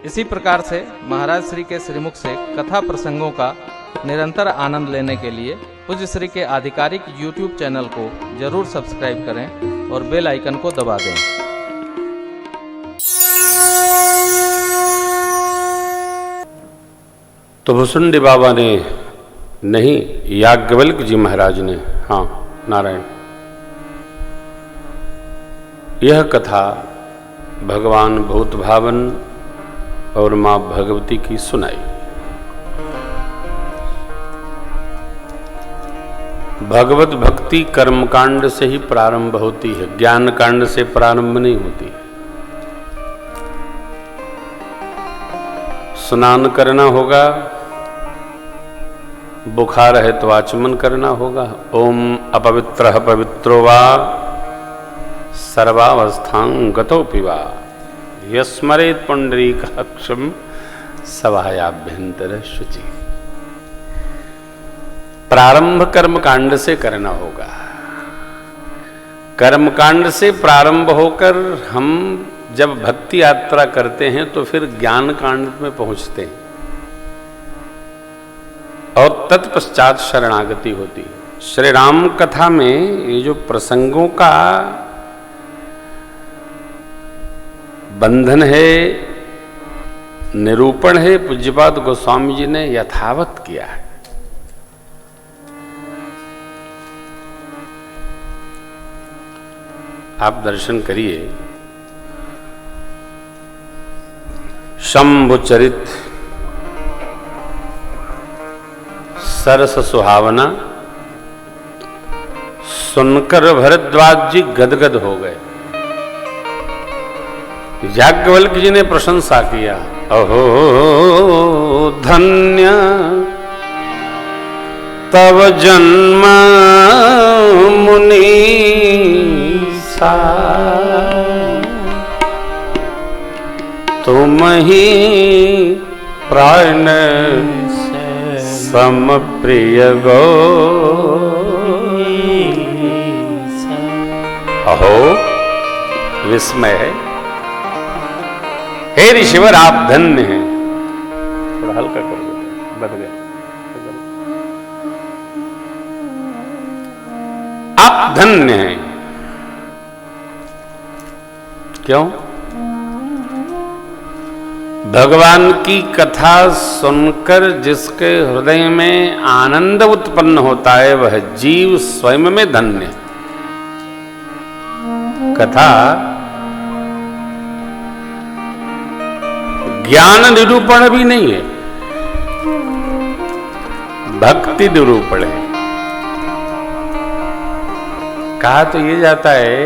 इसी प्रकार से महाराज श्री के श्रीमुख से कथा प्रसंगों का निरंतर आनंद लेने के लिए पूज्य श्री के आधिकारिक YouTube चैनल को जरूर सब्सक्राइब करें और बेल आइकन को दबा दें। तो भुसुंडी बाबा ने नहीं, याज्ञवल्क्य जी महाराज ने, हाँ नारायण, यह कथा भगवान भूत भावन और मां भगवती की सुनाई। भगवत भक्ति कर्मकांड से ही प्रारंभ होती है, ज्ञान कांड से प्रारंभ नहीं होती। स्नान करना होगा, बुखार है तो आचमन करना होगा। ओम अपवित्रः पवित्रो वा सर्वावस्थां गतोऽपि वा यस्मरेत् पुंडरीकाक्षं सभायाभ्यंतर शुचि। प्रारंभ कर्मकांड से करना होगा। कर्मकांड से प्रारंभ होकर हम जब भक्ति यात्रा करते हैं तो फिर ज्ञान कांड में पहुंचते हैं और तत्पश्चात शरणागति होती है। श्री राम कथा में ये जो प्रसंगों का बंधन है, निरूपण है, पूज्यपाद गोस्वामी जी ने यथावत किया है। आप दर्शन करिए। शंभु चरित सरस सुहावना सुनकर भरद्वाज जी गदगद हो गए। याज्ञवल्क्य जी ने प्रशंसा किया, अहो धन्य तव जन्म मुनीसा, तुम ही प्राण सम प्रिय गो। अहो विस्मय है, हे ऋषिवर आप धन्य हैं। थोड़ा हल्का कर दो, बच गया। आप धन्य हैं। क्यों? भगवान की कथा सुनकर जिसके हृदय में आनंद उत्पन्न होता है वह जीव स्वयं में धन्य। कथा ज्ञान निरूपण भी नहीं है, भक्ति निरूपण है। कहा तो ये जाता है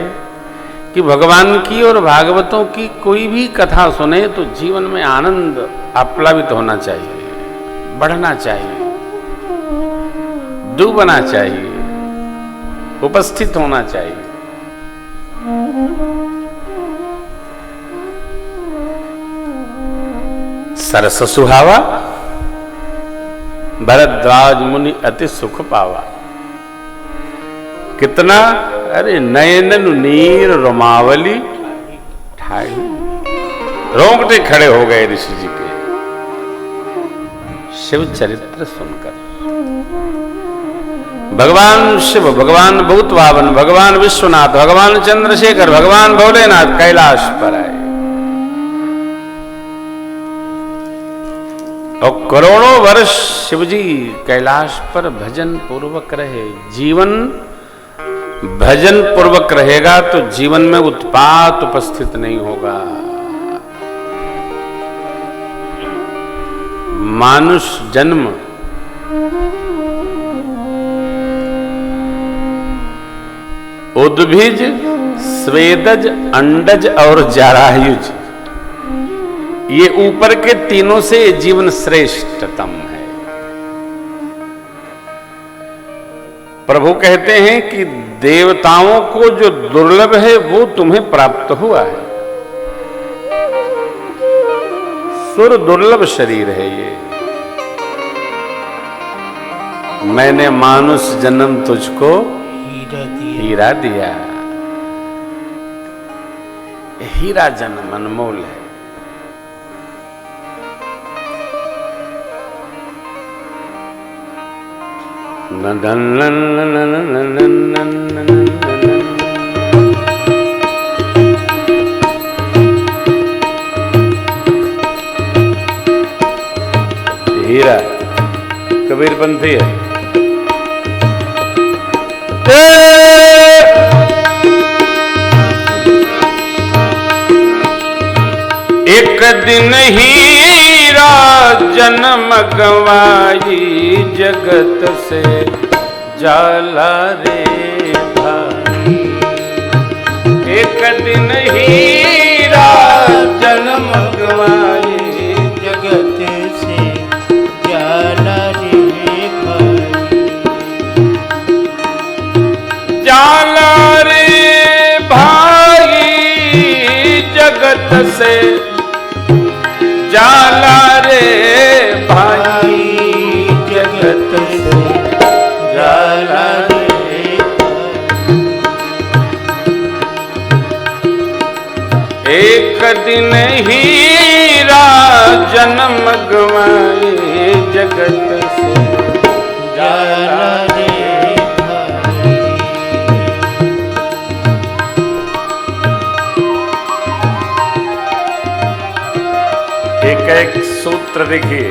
कि भगवान की और भागवतों की कोई भी कथा सुने तो जीवन में आनंद आप्लावित होना चाहिए, बढ़ना चाहिए, डूबना चाहिए, उपस्थित होना चाहिए। सरस सुहावा भरद्वाज मुनि अति सुख पावा। कितना, अरे नयनन नीर रोमावली ठाई। रोंगटे खड़े हो गए ऋषि जी के शिव चरित्र सुनकर। भगवान शिव, भगवान भूत भावन, भगवान विश्वनाथ, भगवान चंद्रशेखर, भगवान भोलेनाथ कैलाश पर आए और करोड़ों वर्ष शिवजी कैलाश पर भजन पूर्वक रहे। जीवन भजन पूर्वक रहेगा तो जीवन में उत्पात उपस्थित नहीं होगा। मानुष जन्म उद्भिज, स्वेदज, अंडज और जरायुज, ये ऊपर के तीनों से जीवन श्रेष्ठतम है। प्रभु कहते हैं कि देवताओं को जो दुर्लभ है वो तुम्हें प्राप्त हुआ है। सुर दुर्लभ शरीर है ये। मैंने मानुष जन्म तुझको हीरा दिया। हीरा जन्म अनमोल है। हीरा कबीर पंथी है। एक दिन हीरा जन्म गवाई जगत से जाला रे भाई। एक दिन हीरा जन्म गवाई जगत से जाला रे भाई। जाला रे भाई जगत से जाला रे भाई जगत से जाला रे भाई। एक दिन हीरा जन्म गवाए जगत से जाला रे भाई। एक सूत्र देखिए,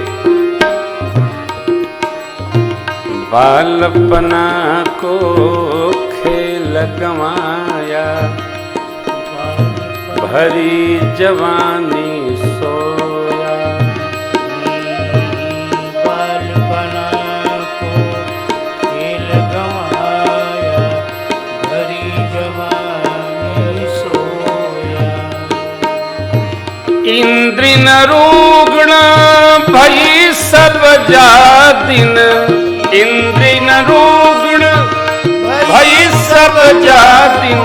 बालपना को खेल गवाया भरी जवानी सोया। बालपना को खेल गवाया भरी जवानी सोया। इंद्रि न रुग्ण भई सब जादिन। इंद्रि न रुग्ण भई सब जादिन।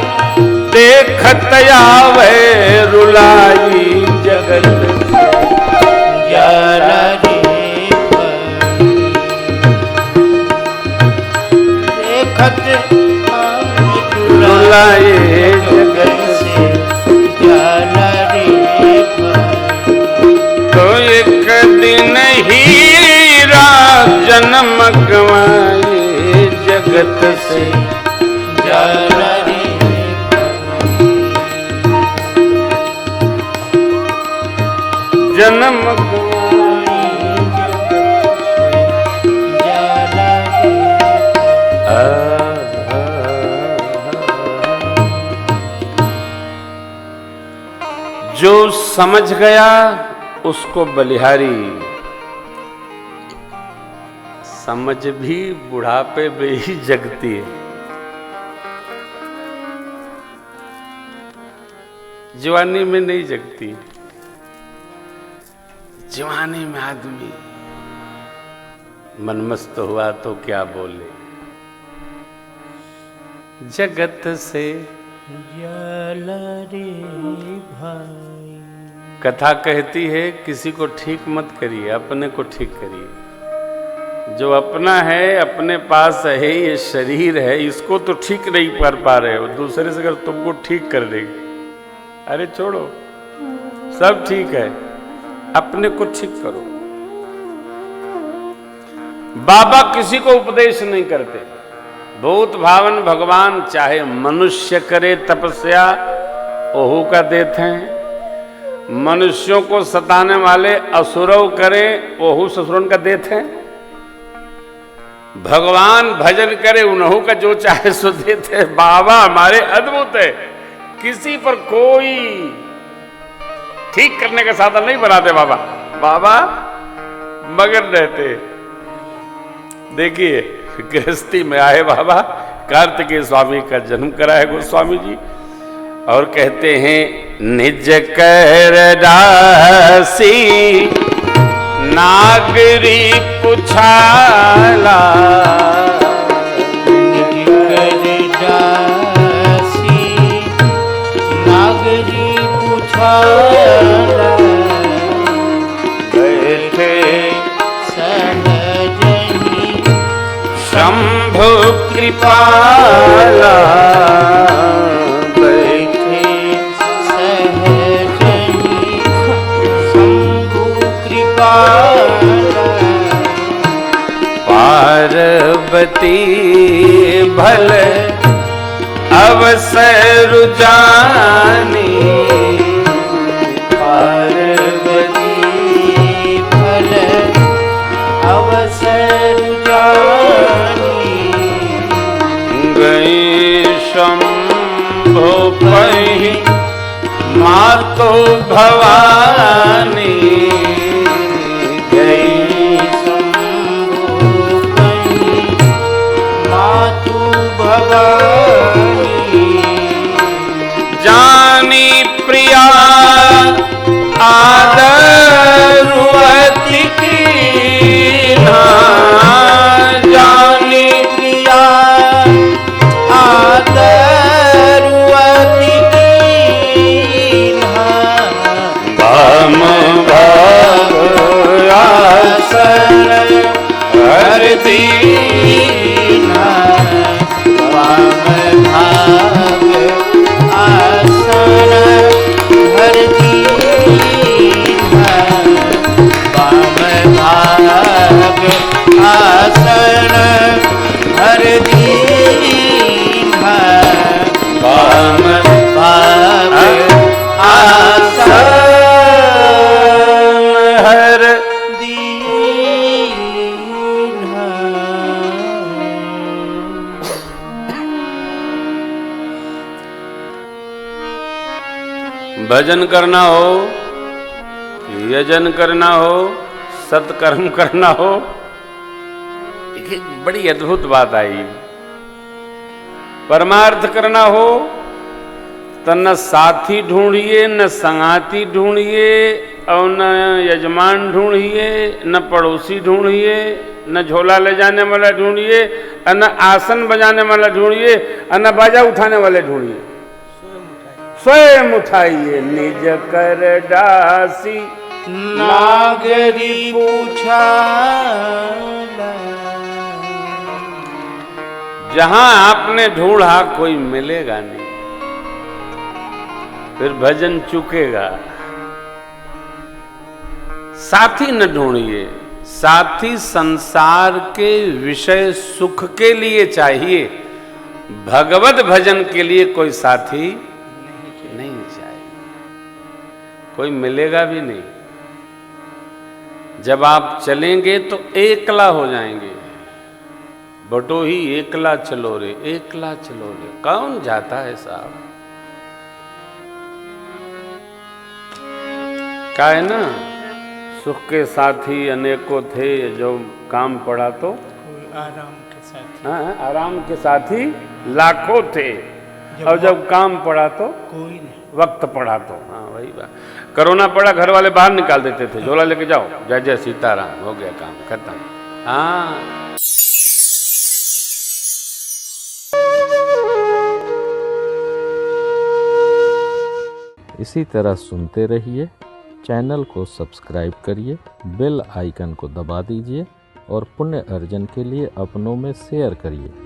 देखत आवे रुलाई जगत जाला रे भाई। देखत आवे रुलाए जगत से जाला रे भाई। तो एक दिन हीरा जन्म गवाए जगत से जाला रे जन्म जाला जो समझ गया उसको बलिहारी। समझ भी बुढ़ापे में ही जगती है। जवानी में नहीं जगती। जवानी में आदमी मनमस्त हुआ तो क्या बोले। जगत से जाला रे भाई। कथा कहती है किसी को ठीक मत करिए, अपने को ठीक करिए। जो अपना है अपने पास है, ये शरीर है, इसको तो ठीक नहीं कर पा रहे हो, दूसरे से अगर तुमको ठीक कर देगी, अरे छोड़ो, सब ठीक है, अपने को ठीक करो। बाबा किसी को उपदेश नहीं करते। भूत भावन भगवान चाहे मनुष्य करे तपस्या, ओहू का देते हैं। मनुष्यों को सताने वाले असुरव करे, ओहू ससुरन का देते हैं। भगवान भजन करे, उन्हों का जो चाहे सो देते हैं। बाबा हमारे अद्भुत है, किसी पर कोई ठीक करने का साधन नहीं बनाते। बाबा बाबा मगन रहते। देखिए गृहस्थी में आए बाबा, कार्तिकेय स्वामी का जन्म करा है गोस्वामी जी, और कहते हैं निज कर दासी नागरी पुछाला। निज कर दासी नागरी पुछाला। बैठे सहजनी शंभु कृपाला। बैठे सहजनी शंभु कृपाला। पार पार्वती भल अवसर जानी, पार्वती फल अवसर जानी, गई शंभो पहि मातो भवानी, गई शंभो पहि मातु भवानी, जानी प्रिया आदरुअति कीन्हा, जानी प्रिया आदरुअति कीन्हा, भाम भाग आसन हर दीन्हा, वाम भाग आसन हर दीन्हा, वाम भाग आसन हर दीन्हा, भाम भाग आसन हर दीन्हा। भजन करना हो, यजन करना हो, सत्कर्म करना हो, देखिए बड़ी अद्भुत बात आई। परमार्थ करना हो तो न साथी ढूंढिए, न संगाती ढूंढिए, और न यजमान ढूंढिए, न पड़ोसी ढूंढिए, न झोला ले जाने वाला ढूंढिए, न आसन बजाने वाला ढूंढिए, न बाजा उठाने वाले ढूंढिए। स्वयं उठाइए निज कर दासी, नागरी पूछा जहां आपने ढूंढा कोई मिलेगा नहीं, फिर भजन चुकेगा। साथी न ढूंढिए, साथी संसार के विषय सुख के लिए चाहिए, भगवत भजन के लिए कोई साथी नहीं चाहिए, कोई मिलेगा भी नहीं। जब आप चलेंगे तो एकला हो जाएंगे। बटो ही एकला चलो रे, एकला चलो रे, कौन जाता है साहब? क्या है ना, सुख के साथी अनेकों थे, जो काम पड़ा तो आराम के साथ, हाँ, आराम के साथी लाखों थे, और जब काम पड़ा तो कोई नहीं। वक्त पड़ा तो, हाँ वही बात। कोरोना पड़ा, घर वाले बाहर निकाल देते थे, झोला लेके जाओ, जय जय सीताराम, हो गया काम खत्म। हाँ, इसी तरह सुनते रहिए, चैनल को सब्सक्राइब करिए, बेल आइकन को दबा दीजिए और पुण्य अर्जन के लिए अपनों में शेयर करिए।